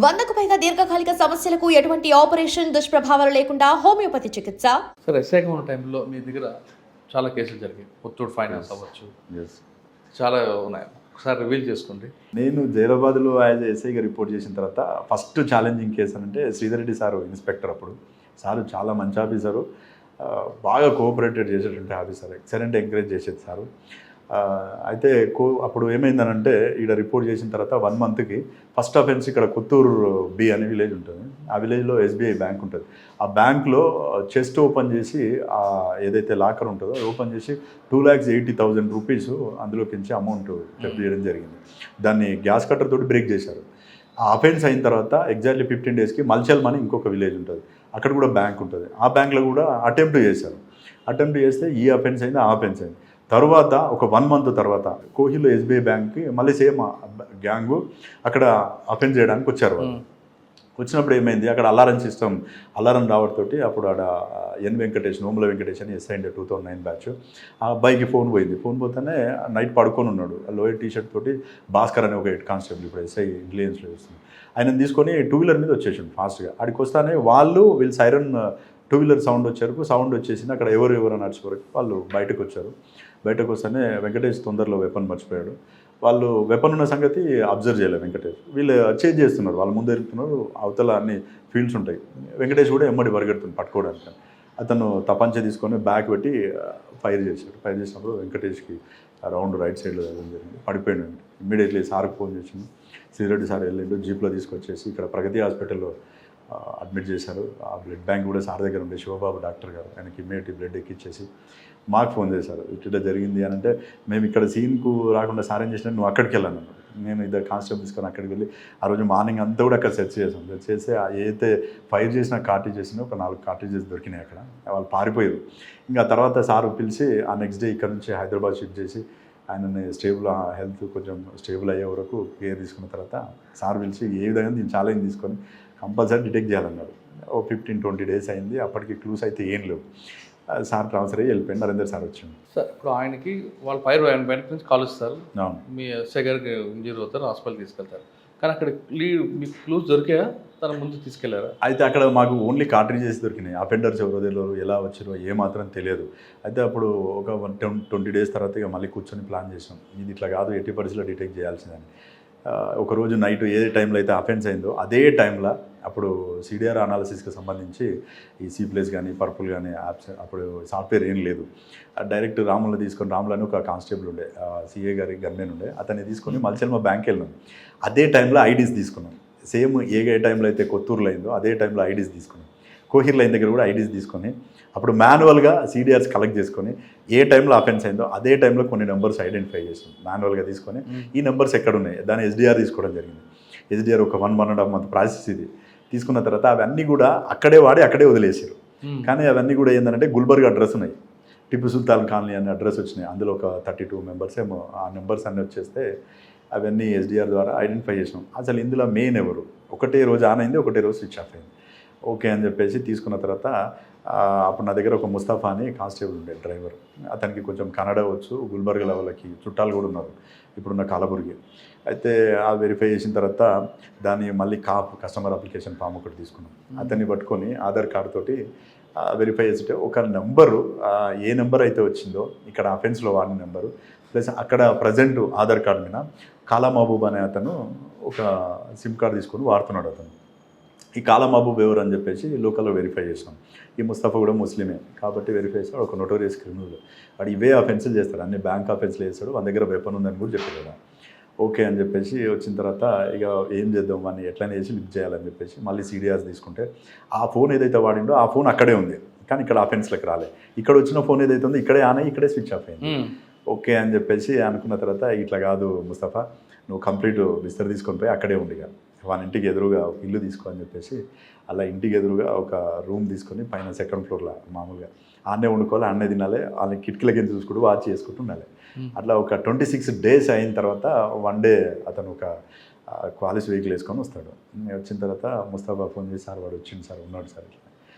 100కు పైగా దీర్ఘకాలిక సమస్యలకు ఎటువంటి ఆపరేషన్ దుష్ప్రభావాలు లేకుండా హోమియోపతి చికిత్స. సార్ ఎస్ఐగా ఉన్న టైంలో మీ దగ్గర చాలా కేసులు జరిగాయి. ముత్తూట్ ఫైనాన్స్ అవ్వచ్చు, చాలా ఉన్నాయి. ఒకసారి రివీల్ చేసుకోండి. నేను జైరాబాద్లో యాజ్ ఎస్ఐగా రిపోర్ట్ చేసిన తర్వాత ఫస్ట్ ఛాలెంజింగ్ కేసు అంటే శ్రీధర్ రెడ్డి సారు ఇన్స్పెక్టర్. అప్పుడు సారు చాలా మంచి ఆఫీసరు, బాగా కోఆపరేటెడ్ చేసేటువంటి ఆఫీసర్, ఎక్సలెంట్ ఎంకరేజ్ చేసేది సారు. అయితే అప్పుడు ఏమైందనంటే ఇక్కడ రిపోర్ట్ చేసిన తర్వాత 1 మంత్కి ఫస్ట్ అఫెన్స్ ఇక్కడ కొత్తూరు బి అనే విలేజ్ ఉంటుంది. ఆ విలేజ్లో ఎస్బీఐ బ్యాంక్ ఉంటుంది. ఆ బ్యాంక్లో చెస్ట్ ఓపెన్ చేసి ఏదైతే లాకర్ ఉంటుందో ఓపెన్ చేసి 2,80,000 రూపీస్ అందులోకించి అమౌంట్ జప్తు చేయడం జరిగింది. దాన్ని గ్యాస్ కట్టర్ తోటి బ్రేక్ చేశారు. ఆ అఫెన్స్ అయిన తర్వాత ఎగ్జాక్ట్లీ 15 డేస్కి మల్చల్ అని ఇంకొక విలేజ్ ఉంటుంది, అక్కడ కూడా బ్యాంక్ ఉంటుంది. ఆ బ్యాంక్లో కూడా అటెంప్ట్ చేశారు. అటెంప్ట్ చేస్తే ఈ అఫెన్స్ అయింది, ఆ అఫెన్స్ అయింది. తర్వాత ఒక 1 మంత్ తర్వాత కోహిల్లో ఎస్బీఐ బ్యాంక్కి మళ్ళీ సేమ్ గ్యాంగు అక్కడ అఫెన్స్ చేయడానికి వచ్చారు. వాళ్ళు వచ్చినప్పుడు ఏమైంది, అక్కడ అలారం రావడంతో అప్పుడు ఆడ నోముల వెంకటేష్ అని ఎస్ఐ 2009 బ్యాచ్. ఆ అబ్బాయికి ఫోన్ పోయింది. ఫోన్ పోతేనే నైట్ పడుకొని ఉన్నాడు. లోయర్ టీషర్ట్ తోటి భాస్కర్ అనే ఒక హెడ్ కానిస్టేబుల్, ఇప్పుడు ఎస్ఐ ఇంటెలిజెన్స్లో వస్తుంది. ఆయన తీసుకొని 2 వీలర్ మీద వచ్చేసాడు ఫాస్ట్గా. ఆడికి వస్తానే వీళ్ళు సైరన్ 2 వీలర్ సౌండ్ వచ్చేసింది. అక్కడ ఎవరు నడిచే వరకు వాళ్ళు బయటకు వచ్చారు. బయటకు వస్తేనే వెంకటేష్ తొందరలో వెపన్ మర్చిపోయాడు. వాళ్ళు వెపన్ ఉన్న సంగతి అబ్జర్వ్ చేయలేదు వెంకటేష్. వీళ్ళు చేంజ్ చేస్తున్నారు, వాళ్ళ ముందు ఎరుగుతున్నారు, అవతల అన్ని ఫీల్డ్స్ ఉంటాయి. వెంకటేష్ కూడా ఎమ్మడి పరిగెడుతుంది పట్టుకోవడానికి. అతను తపంచ తీసుకొని బ్యాక్ పెట్టి ఫైర్ చేశాడు. ఫైర్ చేసినప్పుడు వెంకటేష్కి రౌండ్ రైట్ సైడ్లో జరిగింది, పడిపోయాడు. ఇమ్మీడియట్లీ సార్కి ఫోన్ చేసింది. శ్రీరెడ్డి సార్ వెళ్ళిండు, జీప్లో తీసుకొచ్చేసి ఇక్కడ ప్రగతి హాస్పిటల్లో అడ్మిట్ చేశారు. ఆ బ్లడ్ బ్యాంక్ కూడా సార్ దగ్గర ఉండే శివబాబు డాక్టర్ గారు, ఆయనకి ఇమ్మీడియట్లీ బ్లడ్ ఎక్కిచ్చేసి మాకు ఫోన్ చేశారు. ఇట్లా జరిగింది అని అంటే మేము ఇక్కడ సీన్కు రాకుండా సార్ ఏం చేసినా నువ్వు అక్కడికి వెళ్ళాను అన్నాడు. నేను ఇద్దరు కానిస్టేబుల్ తీసుకొని అక్కడికి వెళ్ళి ఆ రోజు మార్నింగ్ అంతా కూడా అక్కడ సెర్చ్ చేసాం. సెర్చ్ చేస్తే ఏదైతే ఫైర్ చేసిన కార్టేజెస్ ఒక 4 కార్టేజెస్ దొరికినాయి అక్కడ. వాళ్ళు పారిపోయారు. ఇంకా తర్వాత సార్ పిలిచి ఆ నెక్స్ట్ డే ఇక్కడ నుంచి హైదరాబాద్ షిఫ్ట్ చేసి ఆయనని హెల్త్ కొంచెం స్టేబుల్ అయ్యే వరకు కేర్ తీసుకున్న తర్వాత సార్ పిలిచి ఏ విధంగా దీన్ని ఛాలెంజ్ తీసుకొని కంపల్సరీ డిటెక్ట్ చేయాలన్నాడు. 15-20 డేస్ అయింది. అప్పటికి క్లూస్ అయితే ఏం లేవు. సార్ ట్రాన్స్ఫర్ అయ్యి వెళ్ళిపోయింది. నరేందర్ సార్ వచ్చింది. సార్ ఇప్పుడు ఆయనకి వాళ్ళు ఆయన బయట నుంచి కాలుస్తారు, మీ ఎస్ఐ గారికి ఇంజూరీ అవుతారు, హాస్పిటల్ తీసుకెళ్తారు. కానీ అక్కడ మీకు క్లూస్ దొరికాయా, తన ముందు తీసుకెళ్లారా? అయితే అక్కడ మాకు ఓన్లీ కార్ట్రిడ్జెస్ దొరికినాయి. అఫెండర్స్ ఎవరో తెలియరు, ఎలా వచ్చారో ఏమాత్రం తెలియదు. అయితే అప్పుడు ఒక 20 డేస్ తర్వాత ఇక మళ్ళీ కూర్చొని ప్లాన్ చేసాం, ఇది ఇట్లా కాదు, 80% డిటెక్ట్ చేయాల్సిందని. ఒకరోజు నైట్ ఏ టైంలో అయితే అఫెన్స్ అయిందో అదే టైంలో అప్పుడు సిడిఆర్ అనాలిసిస్కి సంబంధించి ఈ సీప్లేస్ కానీ పర్పుల్ కానీ యాప్స్ అప్పుడు సాఫ్ట్వేర్ ఏం లేదు. డైరెక్ట్ రాములను తీసుకొని, రాములు అని ఒక కానిస్టేబుల్ ఉండే, సిఏ గారి గన్మెన్ ఉండే, అతన్ని తీసుకొని మల్చెల్మ బ్యాంక్కి వెళ్ళినాం. అదే టైంలో ఐడీస్ తీసుకున్నాం. సేమ్ ఏ టైంలో అయితే కొత్తూరులో అయిందో అదే టైంలో ఐడీస్ తీసుకున్నాం. కోహిర్ లైన్ దగ్గర కూడా ఐడీస్ తీసుకొని అప్పుడు మాన్యువల్గా సీడీఆర్స్ కలెక్ట్ చేసుకొని ఏ టైంలో అఫెన్స్ అయిందో అదే టైంలో కొన్ని నెంబర్స్ ఐడెంటిఫై చేసాం మాన్యువల్గా తీసుకొని. ఈ నెంబర్స్ ఎక్కడ ఉన్నాయి దాన్ని ఎస్డిఆర్ తీసుకోవడం జరిగింది. ఎస్డిఆర్ ఒక 1.5 మంత్ ప్రాసెస్ ఇది. తీసుకున్న తర్వాత అవన్నీ కూడా అక్కడే వాడి అక్కడే వదిలేసారు. కానీ అవన్నీ కూడా ఏంటంటే గుల్బర్గ్ అడ్రస్ ఉన్నాయి, టిప్పు సుల్తాన్ కాలనీ అనే అడ్రస్ వచ్చినాయి. అందులో ఒక 32 మెంబర్స్ ఏమో ఆ నెంబర్స్ అన్నీ వచ్చేస్తే అవన్నీ ఎస్డిఆర్ ద్వారా ఐడెంటిఫై చేసినాం. అసలు ఇందులో మెయిన్ ఎవరు, ఒకటే రోజు ఆన్ అయింది, ఒకటే రోజు స్విచ్ ఆఫ్ అయింది. ఓకే అని చెప్పేసి తీసుకున్న తర్వాత అప్పుడు నా దగ్గర ఒక ముస్తాఫా అని కానిస్టేబుల్ ఉండే డ్రైవర్, అతనికి కొంచెం కన్నడ వచ్చు, గుల్బర్గ్ లెవెల్కి చుట్టాలు కూడా ఉన్నారు ఇప్పుడున్న కాలబుర్గి. అయితే ఆ వెరిఫై చేసిన తర్వాత దాన్ని మళ్ళీ కస్టమర్ అప్లికేషన్ ఫామ్ ఒకటి తీసుకున్నాం. అతన్ని పట్టుకొని ఆధార్ కార్డు తోటి వెరిఫై చేస్తే ఒక నెంబరు, ఏ నెంబర్ అయితే వచ్చిందో ఇక్కడ అఫెన్స్లో వాడిన నెంబరు ప్లస్ అక్కడ ప్రజెంట్ ఆధార్ కార్డు మీద కాలా మహబూబ్ అనే అతను ఒక సిమ్ కార్డు తీసుకొని వాడుతున్నాడు. అతను ఈ కాలా మహబూబ్ ఎవరు అని చెప్పేసి లోకల్లో వెరిఫై చేసాం. ఈ ముస్తఫా కూడా ముస్లిమే కాబట్టి వెరిఫై చేస్తాడు, ఒక నోటోరియస్ క్రిమినల్. వాడు ఇవే అఫెన్సులు చేస్తాడు, అన్ని బ్యాంక్ అఫెన్స్లు చేస్తాడు, మన దగ్గర వెపన్ ఉందని కూడా చెప్పాడు కదా. ఓకే అని చెప్పేసి వచ్చిన తర్వాత ఇక ఏం చేద్దాం, వాడిని ఎట్లయినా చేసి లిఫ్ట్ చేయాలని చెప్పేసి మళ్ళీ సీడీఆర్స్ తీసుకుంటే ఆ ఫోన్ ఏదైతే వాడిండో ఆ ఫోన్ అక్కడే ఉంది, కానీ ఇక్కడ అఫెన్స్లకు రాలే. ఇక్కడ వచ్చిన ఫోన్ ఏదైతే ఉందో ఇక్కడే ఆన్ అయ్యి ఇక్కడే స్విచ్ ఆఫ్ అయింది. ఓకే అని చెప్పేసి అనుకున్న తర్వాత ఇట్లా కాదు ముస్తఫా, నువ్వు కంప్లీట్ బిస్తర్ తీసుకొని పోయి అక్కడే ఉండి ఇక వాళ్ళ ఇంటికి ఎదురుగా ఇల్లు తీసుకో అని చెప్పేసి అలా ఇంటికి ఎదురుగా ఒక రూమ్ తీసుకొని పైన 2nd ఫ్లోర్లో మామూలుగా ఆన్నే వండుకోవాలి, ఆన్నే తినాలి, వాళ్ళని కిటికీలకి చూసుకుంటూ వాచ్ చేసుకుంటూ ఉండాలి. అట్లా ఒక 26 డేస్ అయిన తర్వాత 1 డే అతను ఒక క్వాలిస్ వెహికల్ వేసుకొని వస్తాడు. వచ్చిన తర్వాత ముస్తాఫా ఫోన్ చేసి, సార్ వాడు వచ్చింది సార్, ఉన్నాడు సార్, ఇట్లా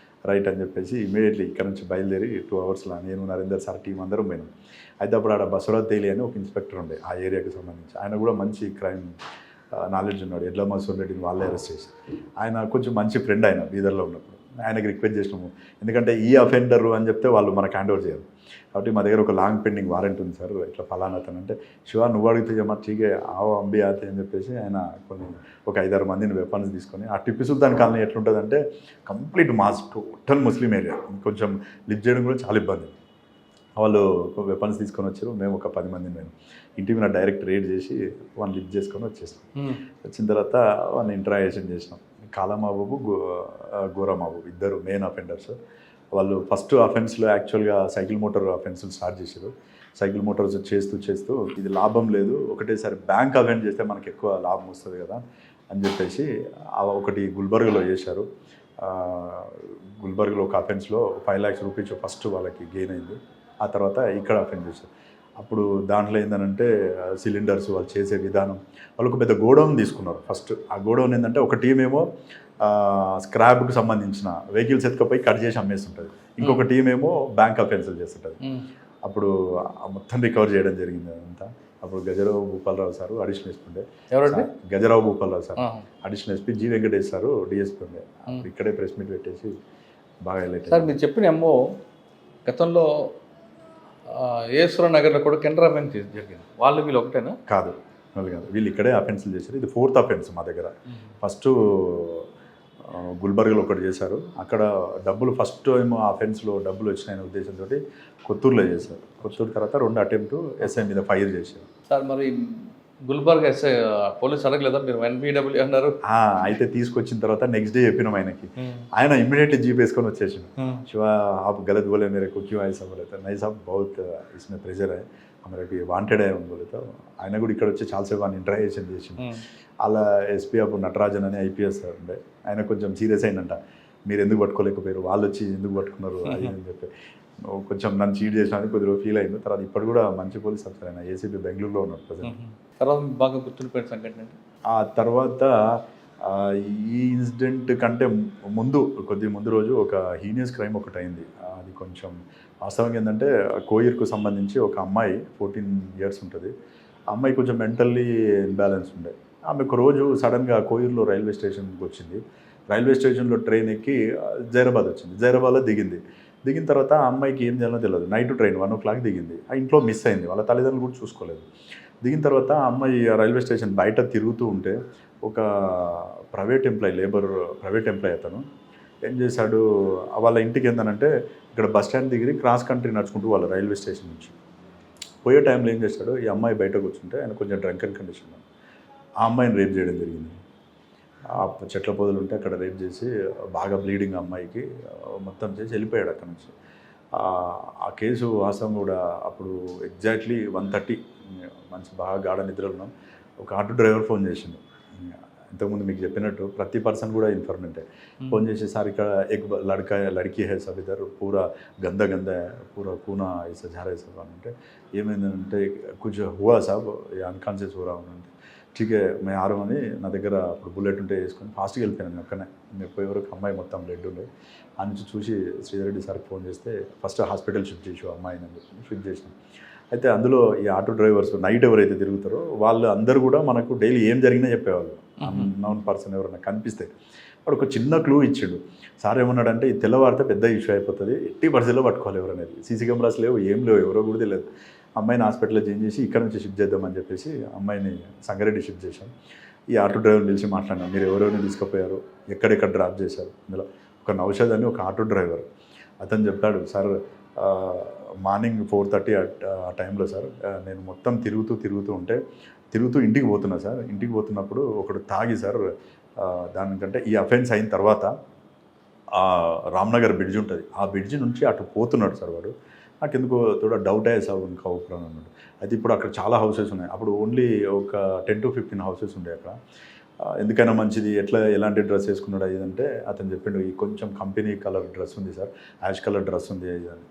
రైట్ అని చెప్పేసి ఇమీడియట్లీ ఇక్కడ నుంచి బయలుదేరి 2 అవర్స్లో నేను నరేందర్ సార్ టీం అందరం పోయినాం. అయితే అప్పుడు ఆడ బసవరాజ్ తేలి అని ఒక ఇన్స్పెక్టర్ ఉండే ఆ ఏరియాకి సంబంధించి, ఆయన కూడా మంచి క్రైమ్ నాలెడ్జ్ ఉన్నాడు, ఎడ్ల మసూర్ రెడ్డిని వాళ్ళే అరెస్ట్ చేసి. ఆయన కొంచెం మంచి ఫ్రెండ్ ఆయన బీదర్లో ఉన్నప్పుడు. ఆయనకి రిక్వెస్ట్ చేసినాము, ఎందుకంటే ఈ అఫెండర్ అని చెప్తే వాళ్ళు మనకు హ్యాండ్ ఓవర్ చేయరు. కాబట్టి మా దగ్గర ఒక లాంగ్ పెండింగ్ వారెంట్ ఉంది సార్, ఇట్లా ఫలానా అతను అంటే, శివ నువ్వు అడిగితే మా ఠీకే ఆవు అంబి ఆతే అని చెప్పేసి ఆయన ఒక 5-6 మందిని వెపన్స్ తీసుకొని, ఆ టిప్పు సుల్తాన్ కాలనీ ఎట్లుంటుందంటే కంప్లీట్ మాస్ టోటల్ ముస్లిం ఏరియా, కొంచెం లిఫ్ట్ చేయడం కూడా చాలా ఇబ్బంది. వాళ్ళు వెపన్స్ తీసుకొని వచ్చారు, మేము ఒక 10 మందిని మేము ఇంటి మీద డైరెక్ట్ రేడ్ చేసి వాళ్ళని లిఫ్ట్ చేసుకొని వచ్చేసాం. వచ్చిన తర్వాత వాళ్ళని ఇంటరాగేషన్ చేసినాం. కాలామాబు, గోరామాబు ఇద్దరు మెయిన్ అఫెండర్స్. వాళ్ళు ఫస్ట్ అఫెన్స్లో యాక్చువల్గా సైకిల్ మోటార్ అఫెన్స్లు స్టార్ట్ చేశారు. సైకిల్ మోటార్స్ చేస్తూ ఇది లాభం లేదు, ఒకటేసారి బ్యాంక్ అఫెండ్ చేస్తే మనకు ఎక్కువ లాభం వస్తుంది కదా అని చెప్పేసి ఒకటి గుల్బర్గ్లో చేశారు. గుల్బర్గ్లో ఒక అఫెన్స్లో 5 lakhs రూపీస్ ఫస్ట్ వాళ్ళకి గెయిన్ అయింది. ఆ తర్వాత ఇక్కడ అఫెండ్ చేశారు. అప్పుడు దాంట్లో ఏంటంటే సిలిండర్స్ వాళ్ళు చేసే విధానం, వాళ్ళు ఒక పెద్ద గోడౌన్ తీసుకున్నారు. ఫస్ట్ ఆ గోడౌన్ ఏంటంటే ఒక టీం ఏమో స్క్రాప్కి సంబంధించిన వెహికల్స్ ఎత్తుకపోయి కట్ చేసి అమ్మేస్తుంటుంది, ఇంకొక టీం ఏమో బ్యాంక్ అఫెన్స్లు చేస్తుంటుంది. అప్పుడు మొత్తం రికవర్ చేయడం జరిగింది అదంతా. అప్పుడు Gajarao Bhupala Rao sir additional SP ఉండే. ఎవరండి? Gajarao Bhupala Rao sir additional SP, G Venkatesh sir DSP ఉండే. ఇక్కడే ప్రెస్ మీట్ పెట్టేసి బాగా హైలైట్. సార్ మీరు చెప్పిన ఏమో గతంలో ఏశ్వర నగర్లో కూడా కెనరా బ్యాంక్ జరిగింది, వాళ్ళు వీళ్ళు ఒకటేనా? కాదు, వీళ్ళు ఇక్కడే అఫెన్స్లు చేశారు. ఇది 4th అఫెన్స్ మా దగ్గర. ఫస్ట్ గుల్బర్గ్లో ఒకటి చేశారు, అక్కడ డబ్బులు ఫస్ట్ ఏమో అఫెన్స్లో డబ్బులు వచ్చినాయనే ఉద్దేశంతో కొత్తూరులో చేశారు. కొత్తూరు తర్వాత 2 అటెంప్ట్ ఎస్ఐ మీద ఫైర్ చేశారు. సార్ మరి గుల్బర్గ్ ఎస్ఐ పోలీస్ అడగలేదా మీరు ఎన్బిడబ్ల్యూ అన్నారు? అయితే తీసుకొచ్చిన తర్వాత నెక్స్ట్ డే చెప్పినాం ఆయనకి. ఆయన ఇమ్మీడియట్లీ జీప్ వేసుకొని వచ్చేసాడు. శివ आप गलत बोले मेरे को क्यों ऐसा बोले तो नहीं साहब बहुत इसमें प्रेशर है मेरे को वांटेड है అని बोले तो ఆయన కూడా ఇక్కడ వచ్చి చాలాసేపు ఆయన ఇంటరాగేషన్ చేసింది. అలా ఎస్పీ అప్పుడు నటరాజన్ అని ఐపీఎస్ ఉండే, ఆయన కొంచెం సీరియస్ అయిందంట, మీరు ఎందుకు పట్టుకోలేకపోయారు, వాళ్ళు వచ్చి ఎందుకు పట్టుకున్నారు అది అని చెప్పి కొంచెం నన్ను చీట్ చేసినా కొద్దిగా ఫీల్ అయింది. తర్వాత ఇప్పుడు కూడా మంచి పోలీస్ ఆఫీసర్ ఆయన ఏసీపీ బెంగళూరులో ఉన్నాడు ప్రజెంట్. తర్వాత బాగా గుర్తుండిపోయిన సంఘటన అంటే ఆ తర్వాత ఈ ఇన్సిడెంట్ కంటే కొద్ది ముందు రోజు ఒక హీనియస్ క్రైమ్ ఒకటి అయింది. అది కొంచెం వాస్తవంగా ఏంటంటే కోయిర్కు సంబంధించి ఒక అమ్మాయి 14 years ఉంటుంది. ఆ అమ్మాయి కొంచెం మెంటల్లీ ఇన్బ్యాలెన్స్ ఉండే. ఆమె ఒక రోజు సడన్గా కోయిర్లో రైల్వే స్టేషన్కి వచ్చింది. రైల్వే స్టేషన్లో ట్రైన్ ఎక్కి జైరాబాద్ వచ్చింది. జైరాబాద్లో దిగిన తర్వాత ఆ అమ్మాయికి ఏం చేయాలో తెలియదు. నైట్ ట్రైన్ 1 o'clock దిగింది. ఆ ఇంట్లో మిస్ అయింది, వాళ్ళ తల్లిదండ్రులు కూడా చూసుకోలేదు. దిగిన తర్వాత ఆ అమ్మాయి రైల్వే స్టేషన్ బయట తిరుగుతూ ఉంటే ఒక ప్రైవేట్ ఎంప్లాయ్ అతను ఏం చేశాడు, వాళ్ళ ఇంటికి ఏంటంటే ఇక్కడ బస్ స్టాండ్ దగ్గర క్రాస్ కంట్రీ నడుచుకుంటూ వాళ్ళ రైల్వే స్టేషన్ నుంచి పోయే టైంలో ఏం చేశాడు, ఈ అమ్మాయి బయటకు కూర్చుంటే ఆయన కొంచెం డ్రంక్ అండ్ కండిషన్, ఆ అమ్మాయిని రేప్ చేయడం జరిగింది. ఆ చెట్ల పొదలు ఉంటే అక్కడ రేప్ చేసి బాగా బ్లీడింగ్ అమ్మాయికి మొత్తం చేసి వెళ్ళిపోయాడు అక్కడ నుంచి. ఆ కేసు వాస్తవం కూడా అప్పుడు ఎగ్జాక్ట్లీ 1:30 మంచి బాగా గాఢ నిద్రలో ఉన్నాం. ఒక ఆటో డ్రైవర్ ఫోన్ చేసిండు. ఇంతకుముందు మీకు చెప్పినట్టు ప్రతి పర్సన్ కూడా ఇన్ఫర్మేంటే. ఫోన్ చేసి సార్ ఇక్కడ ఎక్ లड़की है सब इधर पूरा गंदा है पूरा खूना ऐसा जा रहा है सब అంటే ఏమైందంటే कुछ हुआ साहब अनकॉन्शियस हो रहा हूँ అంటే ठीक है मैं आ रहा हूँ అని నా దగ్గర అప్పుడు బుల్లెట్ ఉంటే వేసుకొని ఫాస్ట్గా వెళ్ళిపోయాను. అక్కడనే నేను పోయే వరకు అమ్మాయి మొత్తం బ్లడ్ ఉండే. ఆ నుంచి చూసి శ్రీధర్ రెడ్డి సార్కి ఫోన్ చేస్తే ఫస్ట్ హాస్పిటల్ షిఫ్ట్ చేసావు అమ్మాయిని అని చెప్పి షిఫ్ట్ చేసినాం. అయితే అందులో ఈ ఆటో డ్రైవర్స్ నైట్ ఎవరైతే తిరుగుతారో వాళ్ళు అందరూ కూడా మనకు డైలీ ఏం జరిగినా చెప్పేవాళ్ళు. అన్నోన్ పర్సన్ ఎవరైనా కనిపిస్తే వాడు ఒక చిన్న క్లూ ఇచ్చాడు. సార్ ఏమన్నాడంటే ఈ తెల్లవారితే పెద్ద ఇష్యూ అయిపోతుంది, ఎట్టి పరిస్థితిలో పట్టుకోవాలి ఎవరనేది. సీసీ కెమెరాస్ లేవు, ఏం లేవు, ఎవరో కూడా తెలియదు. అమ్మాయిని హాస్పిటల్లో చేంజ్ చేసి ఇక్కడ నుంచి షిఫ్ట్ చేద్దామని చెప్పేసి అమ్మాయిని సంగారెడ్డి షిఫ్ట్ చేశాం. ఈ ఆటో డ్రైవర్ని పిలిచి మాట్లాడినాం, మీరు ఎవరెవరిని తీసుకుపోయారు, ఎక్కడెక్కడ డ్రాప్ చేశారు. ఇందులో ఒక నౌషద్ అని ఒక ఆటో డ్రైవర్ అతను చెప్పాడు, సార్ మార్నింగ్ 4:30 ఆ టైంలో సార్ నేను మొత్తం తిరుగుతూ ఇంటికి పోతున్నా సార్. ఇంటికి పోతున్నప్పుడు ఒకడు తాగి సార్ దానికంటే ఈ అఫెన్స్ అయిన తర్వాత రామ్నగర్ బ్రిడ్జ్ ఉంటుంది, ఆ బ్రిడ్జ్ నుంచి అటు పోతున్నాడు సార్ వాడు. నాకు ఎందుకో తోడా డౌట్ అయ్యే సార్ ఇంకా ఊపిరాను అన్నాడు. అయితే ఇప్పుడు అక్కడ చాలా హౌసెస్ ఉన్నాయి, అప్పుడు ఓన్లీ ఒక 10 to 15 హౌసెస్ ఉండే అక్కడ. ఎందుకైనా మంచిది ఎలాంటి డ్రెస్ వేసుకున్నాడు అదంటే అతను చెప్పిండు, ఈ కొంచెం కంపెనీ కలర్ డ్రెస్ ఉంది సార్, యాష్ కలర్ డ్రెస్ ఉంది అని.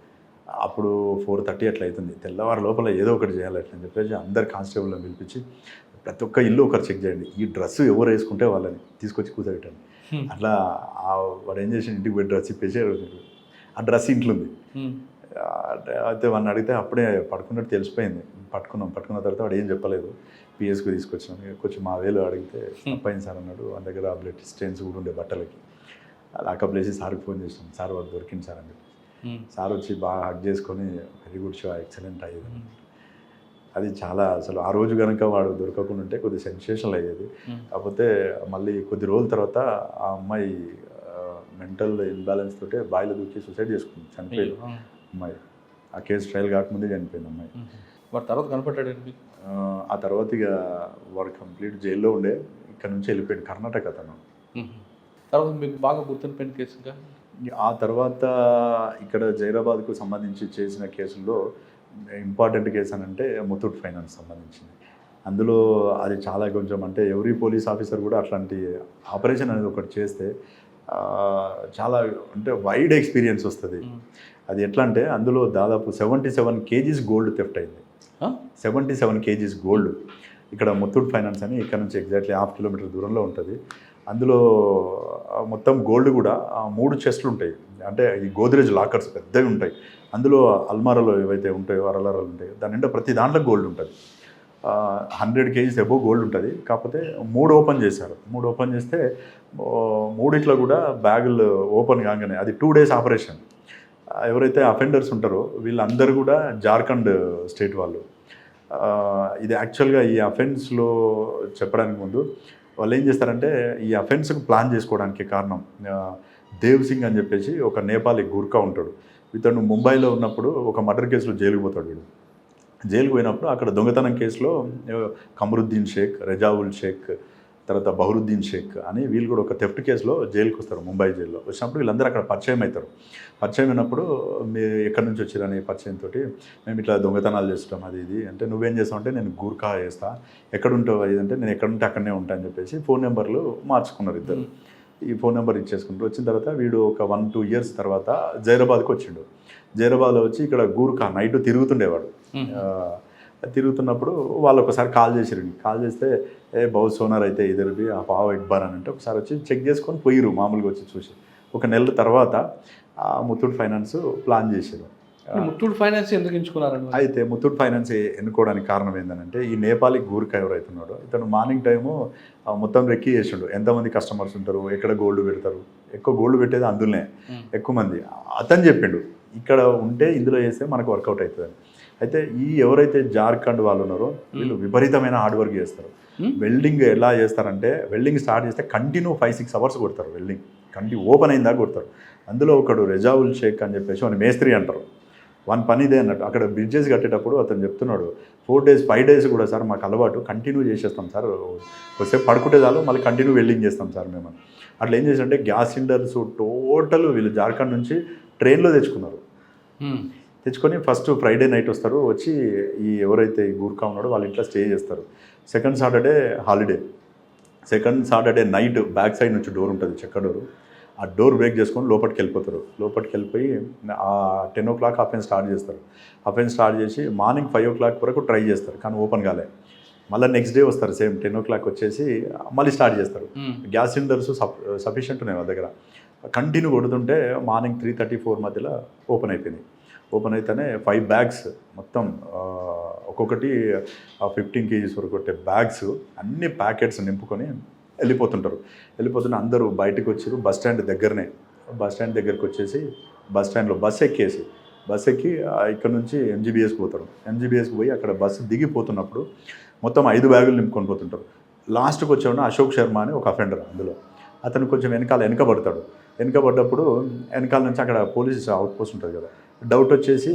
అప్పుడు 4:30 అట్లా అవుతుంది. తెల్లవారు లోపల ఏదో ఒకటి చేయాలి అట్లా అని చెప్పేసి అందరు కానిస్టేబుల్ని పిలిపించి ప్రతి ఒక్క ఇల్లు ఒకరు చెక్ చేయండి, ఈ డ్రెస్ ఎవరు వేసుకుంటే వాళ్ళని తీసుకొచ్చి కూర్చోబెట్టండి. అట్లా వాడు ఏం చేసి ఇంటికి పోయి డ్రెస్ ఇప్పేసి ఆ డ్రెస్ ఇంట్లో ఉంది. అయితే వాడిని అడిగితే అప్పుడే పడుకున్నట్టు తెలిసిపోయింది. పట్టుకున్న తర్వాత వాడు ఏం చెప్పలేదు. పిఎస్కి తీసుకొచ్చినాం. కొంచెం మా వేలు అడిగితే తప్పైంది సార్ అన్నాడు. వాళ్ళ దగ్గర బ్లడ్ స్టెయిన్స్ కూడా ఉండే బట్టలకి. లాకప్ వేసి సార్కి ఫోన్ చేసినాం. సార్ వాడు దొరికింది సార్ అని చెప్పి. సార్ వచ్చి బాగా హక్ చేసుకొని వెరీ గుడ్ షో, ఎక్సలెంట్ అయ్యేది. అది చాలా అసలు ఆ రోజు కనుక వాడు దొరకకుండా ఉంటే కొద్దిగా సెన్సేషనల్ అయ్యేది. కాకపోతే మళ్ళీ కొద్ది రోజుల తర్వాత ఆ అమ్మాయి మెంటల్ ఇన్బ్యాలెన్స్ తోటే బాయిలో దూకి సూసైడ్ చేసుకుంది, చనిపోయింది అమ్మాయి. ఆ కేసు ట్రయల్ కాకముందే చనిపోయింది అమ్మాయి. వాడు తర్వాత కనపడ్డాడండి. ఆ తర్వాత ఇక వాడు కంప్లీట్ జైల్లో ఉండే ఇక్కడ నుంచి వెళ్ళిపోయాడు కర్ణాటక అతను. తర్వాత మీకు బాగా గుర్తుండిపోయిన కేసు ఇంకా? ఆ తర్వాత ఇక్కడ జైరాబాద్కు సంబంధించి చేసిన కేసుల్లో ఇంపార్టెంట్ కేసు అని అంటే ముత్తూట్ ఫైనాన్స్ సంబంధించింది. అందులో అది చాలా కొంచెం అంటే ఎవరీ పోలీస్ ఆఫీసర్ కూడా అట్లాంటి ఆపరేషన్ అనేది ఒకటి చేస్తే చాలా అంటే వైడ్ ఎక్స్పీరియన్స్ వస్తుంది. అది ఎట్లా అంటే అందులో దాదాపు 77 kgs గోల్డ్ థెఫ్ట్ అయింది. 77 kgs గోల్డ్. ఇక్కడ ముత్తూట్ ఫైనాన్స్ అని ఇక్కడ నుంచి ఎగ్జాక్ట్లీ 1/2 కిలోమీటర్ దూరంలో ఉంటుంది. అందులో మొత్తం గోల్డ్ కూడా 3 చెస్ట్లు ఉంటాయి. అంటే ఈ గోద్రేజ్ లాకర్స్ పెద్దవి ఉంటాయి. అందులో అల్మారాలు ఏవైతే ఉంటాయో అరలారాలు ఉంటాయో దాని నిండా ప్రతి దాంట్లో గోల్డ్ ఉంటుంది. 100 kgs అబోవ్ గోల్డ్ ఉంటుంది. కాకపోతే 3 ఓపెన్ చేశారు. 3 ఓపెన్ చేస్తే 3 కూడా బ్యాగులు ఓపెన్ కాగానే అది 2 days ఆపరేషన్. ఎవరైతే అఫెండర్స్ ఉంటారో వీళ్ళందరూ కూడా జార్ఖండ్ స్టేట్ వాళ్ళు. ఇది యాక్చువల్గా ఈ అఫెన్స్లో చెప్పడానికి ముందు వాళ్ళు ఏం చేస్తారంటే ఈ అఫెన్స్కి ప్లాన్ చేసుకోవడానికి కారణం దేవ్ సింగ్ అని చెప్పేసి ఒక నేపాలీ గూర్ఖా ఉంటాడు. ఇతను ముంబైలో ఉన్నప్పుడు ఒక మర్డర్ కేసులో జైలుకు పోతాడు. వీడు జైలుకు పోయినప్పుడు అక్కడ దొంగతనం కేసులో కమరుద్దీన్ షేక్, రెజావుల్ షేక్, తర్వాత బహరుద్దీన్ షేక్ అని వీళ్ళు కూడా ఒక థెఫ్ట్ కేసులో జైలుకి వస్తారు. ముంబై జైల్లో వచ్చినప్పుడు వీళ్ళందరూ అక్కడ పరిచయం అవుతారు. పరిచయం అయినప్పుడు మీరు ఎక్కడి నుంచి వచ్చారని పరిచయంతో మేము ఇట్లా దొంగతనాలు చేస్తాం అది ఇది అంటే నువ్వేం చేస్తావు అంటే నేను గూర్ఖా చేస్తా, ఎక్కడ ఉంటావు అది అంటే నేను ఎక్కడుంటే అక్కడనే ఉంటా అని చెప్పేసి ఫోన్ నెంబర్లు మార్చుకున్నారు ఇద్దరు. ఈ ఫోన్ నెంబర్ ఇచ్చేసుకుంటూ వచ్చిన తర్వాత వీడు ఒక 1-2 years తర్వాత జైరాబాద్కి వచ్చిండు. జైరాబాద్లో వచ్చి ఇక్కడ గూర్ఖా నైట్ తిరుగుతుండేవాడు. తిరుగుతున్నప్పుడు వాళ్ళు ఒకసారి కాల్ చేసిరు. కాల్ చేస్తే బహుత్ సోనార్ అయితే ఇద్దరిది ఆ పావు ఇబ్బార్ అని అంటే ఒకసారి వచ్చి చెక్ చేసుకొని పోయిరు. మామూలుగా వచ్చి చూసి 1 నెల తర్వాత ముత్తూట్ ఫైనాన్స్ ప్లాన్ చేశారు. ముత్తూట్ ఫైనాన్స్ ఎందుకు ఎంచుకున్నారండి? అయితే ముత్తూట్ ఫైనాన్స్ ఎన్నుకోవడానికి కారణం ఏంటంటే ఈ నేపాలీ గూర్ఖా ఎవరైతున్నాడో ఇతను మార్నింగ్ టైము మొత్తం రెక్కి చేసిండు. ఎంతమంది కస్టమర్స్ ఉంటారు, ఎక్కడ గోల్డ్ పెడతారు, ఎక్కువ గోల్డ్ పెట్టేది అందులోనే ఎక్కువ మంది. అతను చెప్పిండు ఇక్కడ ఉంటే ఇందులో చేస్తే మనకు వర్కౌట్ అవుతుందని. అయితే ఈ ఎవరైతే జార్ఖండ్ వాళ్ళు ఉన్నారో వీళ్ళు విపరీతమైన హార్డ్ వర్క్ చేస్తారు. వెల్డింగ్ ఎలా చేస్తారంటే వెల్డింగ్ స్టార్ట్ చేస్తే కంటిన్యూ 5-6 hours కొడతారు. వెల్డింగ్ కంటిన్యూ ఓపెన్ అయిందా కొడతారు. అందులో ఒకడు రెజావుల్ షేక్ అని చెప్పేసి వాడిని మేస్త్రి అంటారు. వాని పని ఇదే అన్నట్టు. అక్కడ బ్రిడ్జెస్ కట్టేటప్పుడు అతను చెప్తున్నాడు 4 days 5 days కూడా సార్ మాకు అలవాటు కంటిన్యూ చేసేస్తాం సార్, కొద్దిసేపు పడుకుంటే చాలు మళ్ళీ కంటిన్యూ వెల్డింగ్ చేస్తాం సార్ మేము. అట్లా ఏం చేశారంటే గ్యాస్ సిలిండర్స్ టోటల్ వీళ్ళు జార్ఖండ్ నుంచి ట్రైన్లో తెచ్చుకున్నారు. తెచ్చుకొని ఫస్ట్ ఫ్రైడే నైట్ వస్తారు. వచ్చి ఈ ఎవరైతే ఈ గూర్ఖా ఉన్నాడో వాళ్ళ ఇంట్లో స్టే చేస్తారు. Second Saturday holiday. Second Saturday night back side నుంచి డోర్ ఉంటుంది, చెక్క డోరు. ఆ డోర్ బ్రేక్ చేసుకొని లోపలికి వెళ్ళిపోతారు. లోపలికి వెళ్ళిపోయి 10 o'clock అఫెన్స్ స్టార్ట్ చేస్తారు. అఫెన్స్ స్టార్ట్ చేసి మార్నింగ్ 5 o'clock వరకు ట్రై చేస్తారు కానీ ఓపెన్ కాలే. మళ్ళీ నెక్స్ట్ డే వస్తారు సేమ్ 10 o'clock వచ్చేసి మళ్ళీ స్టార్ట్ చేస్తారు. గ్యాస్ సిలిండర్స్ సఫిషియెంట్ ఉన్నాయి వాళ్ళ దగ్గర. కంటిన్యూ కొడుతుంటే మార్నింగ్ 3:30-4 మధ్యలో ఓపెన్ అయిపోయింది. ఓపెన్ అయితేనే 5 bags మొత్తం ఒక్కొక్కటి 15 kgs వరకు కొట్టే బ్యాగ్స్ అన్ని ప్యాకెట్స్ నింపుకొని వెళ్ళిపోతుంటారు. వెళ్ళిపోతున్న అందరూ బయటకు వచ్చారు. బస్ స్టాండ్ దగ్గరనే. బస్ స్టాండ్ దగ్గరికి వచ్చేసి బస్ స్టాండ్లో బస్ ఎక్కి ఇక్కడ నుంచి ఎంజీబీఎస్కి పోతారు. ఎంజీబీఎస్కి పోయి అక్కడ బస్సు దిగిపోతున్నప్పుడు మొత్తం 5 బ్యాగులు నింపుకొని పోతుంటారు. లాస్ట్కి వచ్చేవాడు అశోక్ శర్మ అని ఒక అఫెండర్. అందులో అతను కొంచెం వెనకబడతాడు. వెనకబడ్డప్పుడు వెనకాల నుంచి అక్కడ పోలీస్ అవుట్ పోస్ట్ ఉంటుంది కదా, డౌట్ వచ్చేసి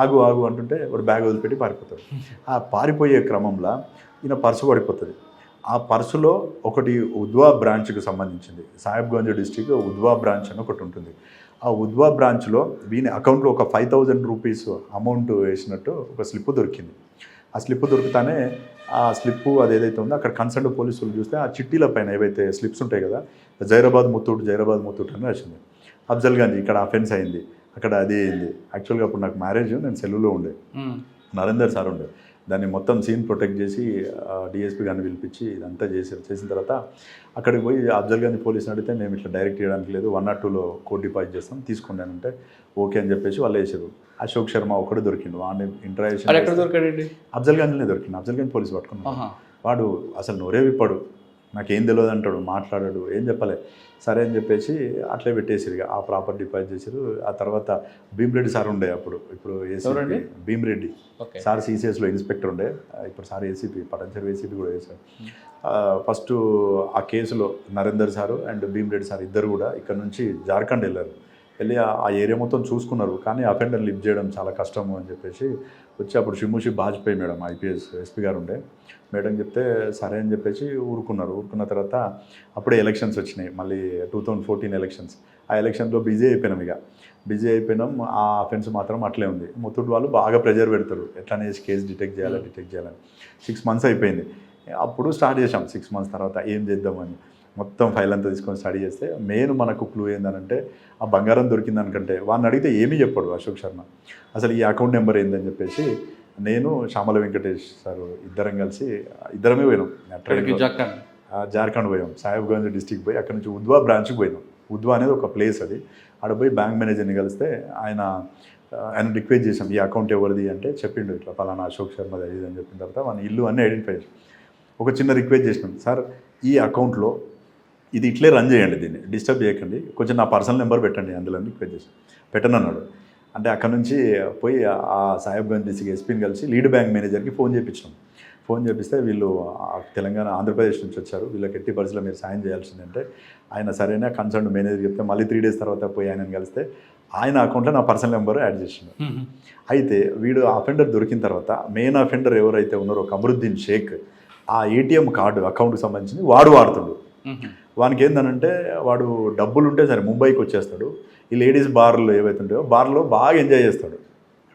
ఆగు అంటుంటే వాడు బ్యాగ్ వదిలిపెట్టి పారిపోతాడు. ఆ పారిపోయే క్రమంలో ఈయన పర్సు పడిపోతుంది. ఆ పర్సులో ఒకటి ఉద్వా బ్రాంచ్కి సంబంధించింది. సాహెబ్గంజ్ డిస్ట్రిక్ట్ ఉద్వా బ్రాంచ్ అని ఒకటి ఉంటుంది. ఆ ఉద్వా బ్రాంచ్లో వీని అకౌంట్లో ఒక 5,000 rupees అమౌంట్ వేసినట్టు ఒక స్లిప్ దొరికింది. ఆ స్లిప్ దొరుకుతానే ఆ స్లిప్పు అది ఏదైతే ఉందో అక్కడ కన్సర్న్ పోలీసులు చూస్తే ఆ చిట్టీల పైన ఏవైతే స్లిప్స్ ఉంటాయి కదా, జైరాబాద్ ముత్తూట్ అని వచ్చింది. అఫ్జల్గంజ్ ఇక్కడ అఫెన్స్ అయింది, అక్కడ అది అయింది. యాక్చువల్గా అప్పుడు నాకు మ్యారేజ్, నేను సెలవులో ఉండే, నరేందర్ సార్ ఉండే. దాన్ని మొత్తం సీన్ ప్రొటెక్ట్ చేసి డిఎస్పీ గారిని పిలిపించి ఇదంతా చేసిన తర్వాత అక్కడికి పోయి అఫ్జల్గంజ్ పోలీసుని అడిగితే మేము ఇట్లా డైరెక్ట్ చేయడానికి లేదు 102లో కోడ్ డిపాజిట్ చేస్తాం తీసుకున్నానంటే ఓకే అని చెప్పేసి వాళ్ళు వేసారు. అశోక్ శర్మ ఒకటి దొరికిండు వాడిని ఇంటరాక్షన్ ఎక్కడ దొరికాడండి? అఫ్జల్గంజ్లోనే దొరికింది. అఫ్జల్గంజ్ పోలీసు పట్టుకున్నాడు. వాడు అసలు నోరే విప్పాడు, నాకేం తెలియదు అంటాడు, మాట్లాడాడు, ఏం చెప్పలే. సరే అని చెప్పేసి అట్లే పెట్టేసారు. ఇక ఆ ప్రాపర్ డిపాజిట్ చేశారు. ఆ తర్వాత భీమ్రెడ్డి సార్ ఉండే ఇప్పుడు ఏసీపీ భీమ్రెడ్డి సార్ సిసిఎస్లో ఇన్స్పెక్టర్ ఉండే, ఇప్పుడు సార్ ఏసీపీ పటంచెరు ఏసీపీ కూడా వేశారు. ఫస్ట్ ఆ కేసులో Narender sir and Bhim Reddy sir ఇద్దరు కూడా ఇక్కడ నుంచి జార్ఖండ్ వెళ్ళారు. వెళ్ళి ఆ ఏరియా మొత్తం చూసుకున్నారు. కానీ అఫెండర్ లిఫ్ట్ చేయడం చాలా కష్టము అని చెప్పేసి వచ్చి అప్పుడు షిమ్ముషి బాజ్పేయి మేడం ఐపీఎస్ ఎస్పీ గారు ఉండే, మేడం చెప్తే సరే అని చెప్పేసి ఊరుకున్న తర్వాత అప్పుడే ఎలక్షన్స్ వచ్చినాయి, మళ్ళీ 2014 ఎలక్షన్స్. ఆ ఎలక్షన్లో బిజీ అయిపోయినాం. ఆ అఫెన్స్ మాత్రం అట్లే ఉంది. ముత్తూట్ వాళ్ళు బాగా ప్రెజర్ పెడతారు, ఎట్లనే కేసు డిటెక్ట్ చేయాలని. 6 months అయిపోయింది. అప్పుడు స్టార్ట్ చేసాం. 6 months తర్వాత ఏం చేద్దామని మొత్తం ఫైల్ అంతా తీసుకొని స్టడీ చేస్తే మెయిన్ మనకు క్లూ ఏందనంటే ఆ బంగారం దొరికిందనుకంటే వాడిని అడిగితే ఏమీ చెప్పాడు అశోక్ శర్మ. అసలు ఈ అకౌంట్ నెంబర్ ఏందని చెప్పేసి నేను శ్యామల వెంకటేష్ సార్ ఇద్దరమే పోయినాం. జార్ఖండ్ పోయాం, సాహిబ్గంజ్ డిస్టిక్ పోయి అక్కడ నుంచి ఉద్వా బ్రాంచ్కి పోయినాం. ఉద్వా అనేది ఒక ప్లేస్, అది ఆడ పోయి బ్యాంక్ మేనేజర్ని కలిస్తే ఆయన రిక్వెస్ట్ చేసాం ఈ అకౌంట్ ఎవరిది అంటే చెప్పిండు ఇట్లా పలానా అశోక్ శర్మది అది అని చెప్పిన తర్వాత మన ఇల్లు అన్నీ ఐడెంటిఫై చేసాం. ఒక చిన్న రిక్వెస్ట్ చేసినాం, సార్ ఈ అకౌంట్లో ఇది ఇట్లే రన్ చేయండి, దీన్ని డిస్టర్బ్ చేయకండి, కొంచెం నా పర్సనల్ నెంబర్ పెట్టండి అందులో రిక్వెస్ట్ చేసి పెట్టనన్నాడు. అంటే అక్కడ నుంచి పోయి ఆ సాహిబ్గంజ్ డిస్ట్రిక్ట్ ఎస్పీని కలిసి లీడ్ బ్యాంక్ మేనేజర్కి ఫోన్ చేపిస్తే వీళ్ళు తెలంగాణ ఆంధ్రప్రదేశ్ నుంచి వచ్చారు, వీళ్ళకి ఎట్టి పరిస్థితుల్లో మీరు సాయం చేయాల్సిందంటే ఆయన సరైన కన్సర్న్ మేనేజర్ చెప్తే మళ్ళీ 3 days తర్వాత పోయి ఆయనను కలిస్తే ఆయన అకౌంట్లో నా పర్సనల్ నెంబర్ యాడ్ చేసిండు. అయితే వీడు అఫెండర్ దొరికిన తర్వాత మెయిన్ అఫెండర్ ఎవరైతే ఉన్నారో కమరుద్దీన్ షేక్, ఆ ఏటీఎం కార్డు అకౌంట్కి సంబంధించింది వాడు వాడుతుండు. వానికి ఏంటనంటే వాడు డబ్బులు ఉంటే సరే ముంబైకి వచ్చేస్తాడు, ఈ లేడీస్ బార్లు ఏవైతే ఉంటాయో బార్లో బాగా ఎంజాయ్ చేస్తాడు,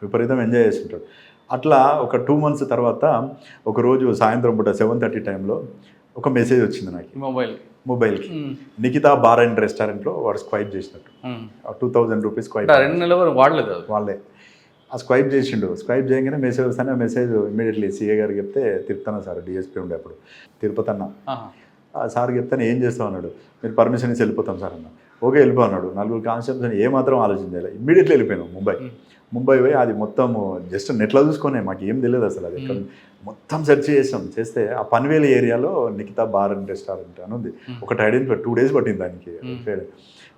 విపరీతం ఎంజాయ్ చేస్తుంటాడు. అట్లా ఒక 2 months తర్వాత ఒకరోజు సాయంత్రం పూట 7:30 టైంలో ఒక మెసేజ్ వచ్చింది నాకు మొబైల్కి, నిఖితా బార్ అండ్ రెస్టారెంట్లో వాడు స్క్వైప్ చేసినట్టు 2000 రూపీస్ స్క్వైప్. 2 నెలలు వాళ్ళే ఆ స్క్వైప్ చేసిండు. స్క్వైప్ చేయగానే మెసేజ్ వస్తానే ఆ మెసేజ్ ఇమ్మీడియట్లీ సీఏ గారికి చెప్తే తిరుపతన్న సార్ డిఎస్పీ ఉండే అప్పుడు తిరుపతన్న సార్ చెప్తాను ఏం చేస్తాం అన్నాడు. మీరు పర్మిషన్ ఇచ్చి వెళ్ళిపోతాం సార్ అన్న. ఓకే వెళ్ళిపో అన్నాడు. 4 కానిస్టేబుల్స్ ఏమాత్రం ఆలోచించాలి. ఇమ్మీడియట్లీ వెళ్ళిపోయినాం ముంబై పోయి అది మొత్తం జస్ట్ నెట్లో చూసుకునే మాకు ఏం తెలియదు అసలు అది ఎక్కడ. మొత్తం సెర్చ్ చేస్తే ఆ పన్వేల్ ఏరియాలో నిఖితా బార్ అండ్ రెస్టారెంట్ అని ఉంది. ఒకటి ఐడెంటిఫై 2 days పట్టింది దానికి.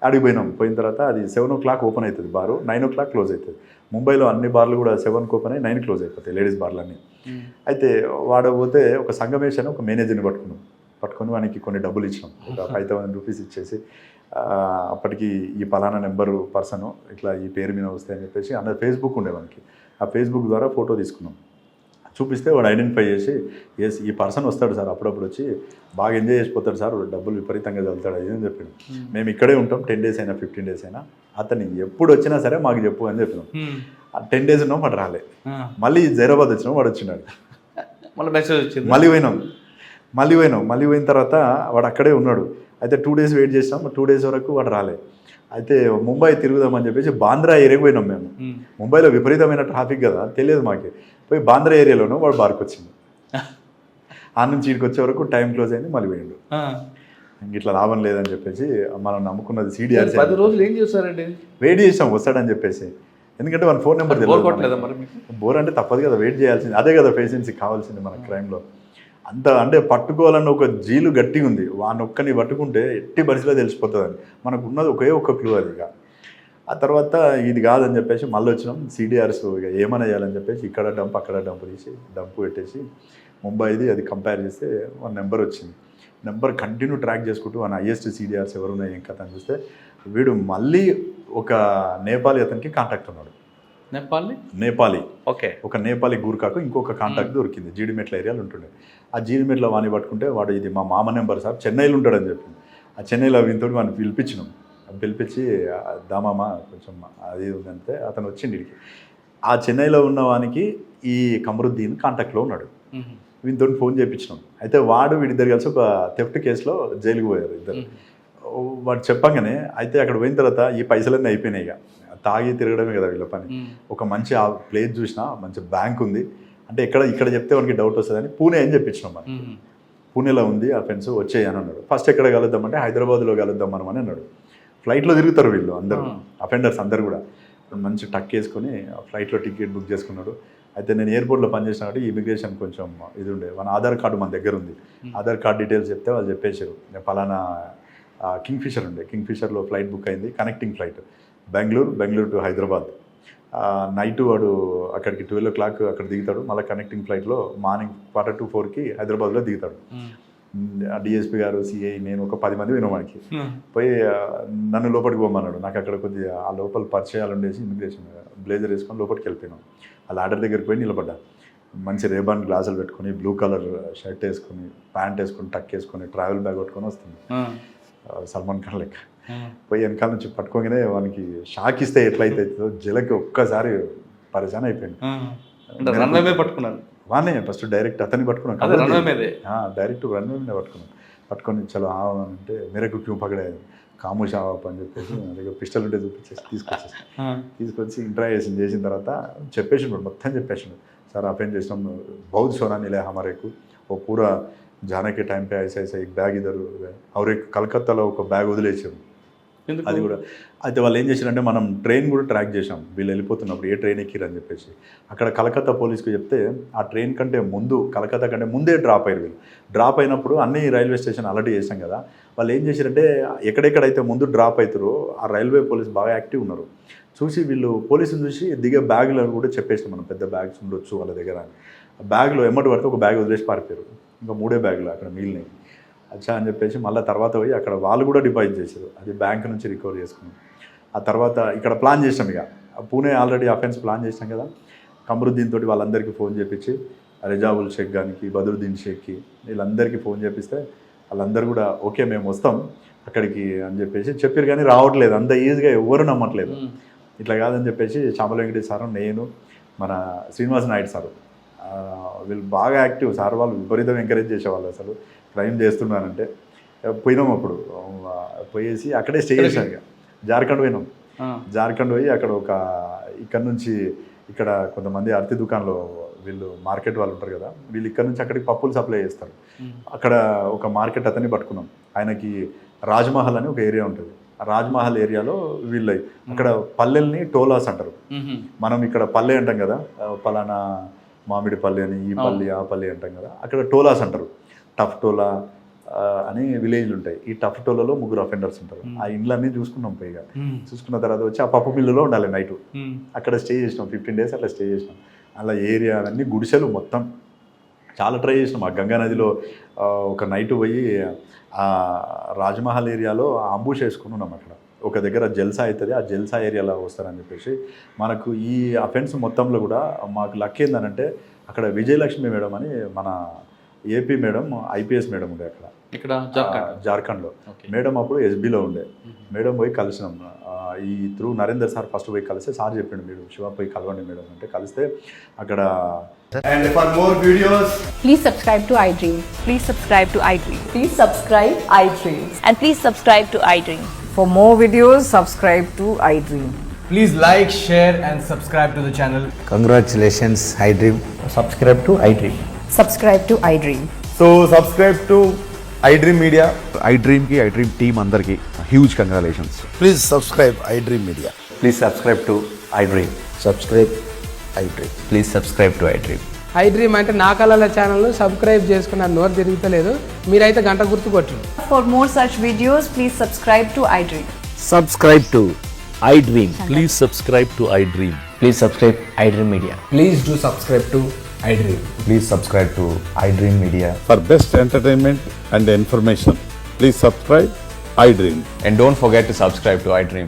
అడిగి పోయిన తర్వాత అది 7 o'clock ఓపెన్ అవుతుంది బారు, 9 o'clock క్లోజ్ అవుతుంది. ముంబైలో అన్ని బార్లు కూడా 7కి ఓపెన్ అయ్యి 9 క్లోజ్ అయిపోతాయి లేడీస్ బార్లు అన్నీ. అయితే వాడు పోతే ఒక సంగమేష్ అని ఒక మేనేజర్ని పట్టుకొని వానికి కొన్ని డబ్బులు ఇచ్చినాం, ఒక 5,000 రూపీస్ ఇచ్చేసి అప్పటికి ఈ పలానా నెంబరు పర్సన్ ఇట్లా ఈ పేరు మీద వస్తాయని చెప్పేసి అన్న ఫేస్బుక్ ఉండే మనకి, ఆ ఫేస్బుక్ ద్వారా ఫోటో తీసుకున్నాం. చూపిస్తే వాడు ఐడెంటిఫై చేసి ఎస్ ఈ పర్సన్ వస్తాడు సార్, అప్పుడప్పుడు వచ్చి బాగా ఎంజాయ్ చేసిపోతాడు సార్, డబ్బులు విపరీతంగా చదువుతాడు అది అని చెప్పాడు. మేము ఇక్కడే ఉంటాం 10 days అయినా 15 days అయినా, అతను ఎప్పుడు వచ్చినా సరే మాకు చెప్పు అని చెప్పినాం. 10 days ఉన్నాం వాడు రాలే. మళ్ళీ హైదరాబాద్ వచ్చినాం వాడు వచ్చినాడు. మళ్ళీ మెసేజ్ వచ్చింది. మళ్ళీ పోయిన తర్వాత వాడు అక్కడే ఉన్నాడు. అయితే 2 days వెయిట్ చేసినాం. 2 days వరకు వాడు రాలే. అయితే ముంబై తిరుగుదామని చెప్పేసి బాంద్రా ఏరియాకి పోయినాం మేము. ముంబైలో విపరీతమైన ట్రాఫిక్ కదా, తెలియదు మాకు. పోయి బాంద్రా ఏరియాలోనూ వాడు బార్కి వచ్చింది. ఆ నుంచి ఇక్కడికి వచ్చే వరకు టైం క్లోజ్ అయింది, మళ్ళీ పోయిండు. ఇట్లా లాభం లేదని చెప్పేసి మనం నమ్ముకున్నది CDR. 10 రోజులు ఏం చేస్తారండి? వెయిట్ చేసాం వస్తాడని చెప్పేసి. ఎందుకంటే మన ఫోన్ నెంబర్ తెలియదు. బోర్ అంటే తప్పదు కదా, వెయిట్ చేయాల్సింది. అదే కదా పేషెన్సీ కావాల్సింది మన క్రైమ్లో. అంత అంటే పట్టుకోవాలన్న ఒక జీలు గట్టిగా ఉంది. వాడిని ఒక్కని పట్టుకుంటే ఎట్టి పరిస్థితిలో తెలిసిపోతుందని మనకు ఉన్నది ఒక్క క్లూ అది. ఇక ఆ తర్వాత ఇది కాదని చెప్పేసి మళ్ళీ వచ్చినాం. CDRs ఇక ఏమైనా చేయాలని చెప్పేసి ఇక్కడ డంప్ అక్కడ డంప్ తీసి డంప్ పెట్టేసి ముంబైది అది కంపేర్ చేస్తే వన్ నెంబర్ వచ్చింది. నెంబర్ కంటిన్యూ ట్రాక్ చేసుకుంటూ మన హైయెస్ట్ CDRs ఎవరున్నాయి ఏం కథ అని చూస్తే వీడు మళ్ళీ ఒక నేపాలీ అతనికి కాంటాక్ట్ ఉన్నాడు. నేపాలీ ఓకే. ఒక నేపాలీ గూర్ఖాకు ఇంకొక కాంటాక్ట్ దొరికింది. జీడిమెట్ల ఏరియాలో ఉంటుండే. ఆ జీడిమెట్ల వాణి పట్టుకుంటే వాడు ఇది మా మామ నెంబర్ సార్, చెన్నైలో ఉంటాడని చెప్పింది. ఆ చెన్నైలో వీనితో వాడిని పిలిపించి దామామ కొంచెం అది ఉందంటే అతను వచ్చింది ఇడికి. ఆ చెన్నైలో ఉన్న వానికి ఈ కమరుద్దీన్ కాంటాక్ట్లో ఉన్నాడు. వీనితో ఫోన్ చేయించినాం. అయితే వాడు వీడిద్దరు కలిసి ఒక థెఫ్ట్ కేసులో జైలుకి పోయారు ఇద్దరు. వాడు చెప్పంగానే అయితే అక్కడ పోయిన తర్వాత ఈ పైసలన్నీ అయిపోయినాయి. ఇక తాగి తిరగడమే కదా వీళ్ళ పని. ఒక మంచి ఆ ప్లేస్ చూసినా మంచి బ్యాంక్ ఉంది, అంటే ఇక్కడ చెప్తే వానికి డౌట్ వస్తుందని పూణే అని చెప్పించినాం మనం. పూణేలో ఉంది అఫెన్స్ వచ్చేయని అన్నాడు. ఫస్ట్ ఎక్కడ కలుద్దామంటే హైదరాబాద్లో కలుద్దాం మనం అని అన్నాడు. ఫ్లైట్లో తిరుగుతారు వీళ్ళు అందరూ, అఫెండర్స్ అందరు కూడా. మంచి టక్ వేసుకొని ఫ్లైట్లో టికెట్ బుక్ చేసుకున్నాడు. అయితే నేను ఎయిర్పోర్ట్లో పనిచేసిన కాబట్టి ఇమిగ్రేషన్ కొంచెం ఇది ఉండే, మన ఆధార్ కార్డు మన దగ్గర ఉంది. ఆధార్ కార్డు డీటెయిల్స్ చెప్తే వాళ్ళు చెప్పేశారు, నేను పలానా కింగ్ఫిషర్ ఉండే, కింగ్ఫిషర్లో ఫ్లైట్ బుక్ అయింది, connecting flight Bengaluru to Hyderabad. Night వాడు అక్కడికి 12 o'clock అక్కడ దిగుతాడు, మళ్ళీ కనెక్టింగ్ ఫ్లైట్లో మార్నింగ్ 4:45 హైదరాబాద్లో దిగుతాడు. డిఎస్పీ గారు, సిఐ, నేను ఒక 10 మంది విన్నాం. మనకి పోయి నన్ను లోపలికి పోమన్నాడు. నాకు అక్కడ కొద్దిగా ఆ లోపల పరిచయాలు ఉండేసి ఇమిగ్రేషన్ బ్లేజర్ వేసుకొని లోపలికి వెళ్ళిపోయినాం. ఆ లాడర్ దగ్గరికి పోయి నిలబడ్డా. మంచి రేబాన్ గ్లాసులు పెట్టుకొని, బ్లూ కలర్ షర్ట్ వేసుకొని, ప్యాంట్ వేసుకొని, టక్ వేసుకొని, ట్రావెల్ బ్యాగ్ పట్టుకొని వస్తుంది సల్మాన్ ఖాన్ లెక్క. పోయి వెనకాల నుంచి పట్టుకోగానే వానికి షాక్ ఇస్తే ఎట్లయితే జలకి ఒక్కసారి పరిశాన్ అయిపోయింది. పట్టుకున్నాను వానే ఫస్ట్ డైరెక్ట్ అతన్ని పట్టుకున్నాను, డైరెక్ట్ రన్వే మీద పట్టుకొని చలో అంటే మేరకు క్యూ పగడే కామోష్ ఆవాప్ అని చెప్పేసి దగ్గర పిస్టల్ ఉంటే చూపించేసి తీసుకొచ్చి ఇంట్రాగేషన్ చేసిన తర్వాత చెప్పేసిండు, మొత్తం చెప్పేసిండు. సార్ అఫెండ్ చేసినాం, బౌద్ధ సోనా నిలే హమారేకు ఓ పూరా जाने के टाइम पे ऐसा एक బ్యాగ్ ఇద్దరు और एक కలకత్తాలో ఒక బ్యాగ్ వదిలేసారు. అది కూడా అయితే వాళ్ళు ఏం చేశారంటే, మనం ట్రైన్ కూడా ట్రాక్ చేసాం వీళ్ళు వెళ్ళిపోతున్నప్పుడు ఏ ట్రైన్ ఎక్కిరని చెప్పేసి. అక్కడ కలకత్తా పోలీస్కి చెప్తే ఆ ట్రైన్ కంటే ముందు, కలకత్తా కంటే ముందే డ్రాప్ అయ్యారు వీళ్ళు. డ్రాప్ అయినప్పుడు అన్ని రైల్వే స్టేషన్ అలర్ట్ చేసాం కదా, వాళ్ళు ఏం చేశారంటే ఎక్కడెక్కడైతే ముందు డ్రాప్ అవుతారో ఆ రైల్వే పోలీస్ బాగా యాక్టివ్ ఉన్నారు. చూసి వీళ్ళు పోలీసులు చూసి దిగే బ్యాగులు కూడా చెప్పేసాం, మనం పెద్ద బ్యాగ్స్ ఉండొచ్చు వాళ్ళ దగ్గర. బ్యాగ్లో ఎమ్మటి పడితే ఒక బ్యాగ్ వదిలేసి పారిపోయారు. ఇంకా 3 బ్యాగులు అక్కడ మిగిలినాయి. అచ్చా అని చెప్పేసి మళ్ళీ తర్వాత పోయి అక్కడ వాళ్ళు కూడా డిపాజిట్ చేశారు, అది బ్యాంక్ నుంచి రికవర్ చేసుకున్నాం. ఆ తర్వాత ఇక్కడ ప్లాన్ చేసాం, ఇక పూణే ఆల్రెడీ అఫెన్స్ ప్లాన్ చేసాం కదా, కమరుద్దీన్ తోటి వాళ్ళందరికీ ఫోన్ చేపించి, రిజావుల్ షేక్ గారికి, బదరుద్దీన్ షేక్కి, వీళ్ళందరికీ ఫోన్ చేపిస్తే వాళ్ళందరూ కూడా ఓకే మేము వస్తాం అక్కడికి అని చెప్పేసి చెప్పారు. కానీ రావట్లేదు, అంత ఈజీగా ఎవరు నమ్మట్లేదు. ఇట్లా కాదని చెప్పేసి చామల వెంకటేష్ సారు, నేను, మన శ్రీనివాస నాయుడు సారు, వీళ్ళు బాగా యాక్టివ్ సార్. వాళ్ళు విపరీతం ఎంకరేజ్ చేసేవాళ్ళు, అసలు క్రైమ్ చేస్తున్నానంటే. పోయినాం అప్పుడు, పోయేసి అక్కడే స్టే చేశాను. ఇక జార్ఖండ్ పోయినాం. జార్ఖండ్ పోయి అక్కడ ఇక్కడ నుంచి ఇక్కడ కొంతమంది అరటి దుకాణంలో వీళ్ళు మార్కెట్ వాళ్ళు ఉంటారు కదా, వీళ్ళు ఇక్కడ నుంచి అక్కడికి పప్పులు సప్లై చేస్తారు. అక్కడ ఒక మార్కెట్ అతన్ని పట్టుకున్నాం. ఆయనకి రాజ్మహల్ అని ఒక ఏరియా ఉంటుంది. ఆ రాజ్మహల్ ఏరియాలో వీళ్ళు అక్కడ పల్లెల్ని టోలాస్ అంటారు. మనం ఇక్కడ పల్లె అంటాం కదా, పలానా మామిడి పల్లి అని, ఈ పల్లి ఆ పల్లి అంటాం కదా, అక్కడ టోలాస్ అంటారు. టఫ్ టోలా అని విలేజ్లు ఉంటాయి. ఈ టఫ్ టోలాలో 3 అఫెండర్స్ ఉంటారు. ఆ ఇండ్లన్నీ చూసుకున్నాం. పైగా చూసుకున్న తర్వాత వచ్చి ఆ పప్పు మిల్లులో ఉండాలి నైట్. అక్కడ స్టే చేసినాం 15 days అట్లా స్టే చేసినాం. అలా ఏరియా అన్నీ గుడిసెలు మొత్తం చాలా ట్రై చేసినాం. ఆ గంగా నదిలో ఒక నైట్ పోయి ఆ రాజ్మహల్ ఏరియాలో అంబుష్ వేసుకుని ఉన్నాం. అక్కడ ఒక దగ్గర జల్సా అవుతుంది, ఆ జల్సా ఏరియాలో వస్తారని చెప్పేసి. మనకు ఈ అఫెన్స్ మొత్తంలో కూడా మాకు లక్ ఏందనంటే, అక్కడ విజయలక్ష్మి మేడం అని మన ఏపీ మేడం, ఐపీఎస్ మేడం ఉండే అక్కడ, ఇక్కడ జార్ఖండ్లో. మేడం అప్పుడు ఎస్బీలో ఉండే. మేడం పోయి కలిసినాం. ఈ త్రూ నరేందర్ సార్ ఫస్ట్ పోయి కలిస్తే సార్ చెప్పిండు, మీరు శివ పోయి కలవండి మేడం అంటే. కలిస్తే అక్కడ And for more videos, please subscribe to iDream. Please subscribe to iDream. Please subscribe iDream. And please subscribe to iDream. For more videos, subscribe to iDream. please like, share and subscribe to the channel. Congratulations, iDream. Subscribe to iDream. Subscribe to iDream. So subscribe to iDream Media. iDream team andarki huge congratulations. Please subscribe iDream Media. Please subscribe to iDream. Subscribe iDream. Please subscribe to iDream. iDream అంటే నా కళల ఛానల్ను subscribe చేసుకున్న నోరు తిరుగుతలేదు, మీరైతే గంట గుర్తు కొట్టండి. For more such videos, please subscribe to iDream. Subscribe to iDream. Please subscribe to iDream. Please subscribe iDream Media. Please do subscribe to iDream. Please subscribe to iDream Media. For best entertainment and information, please subscribe iDream. And don't forget to subscribe to iDream.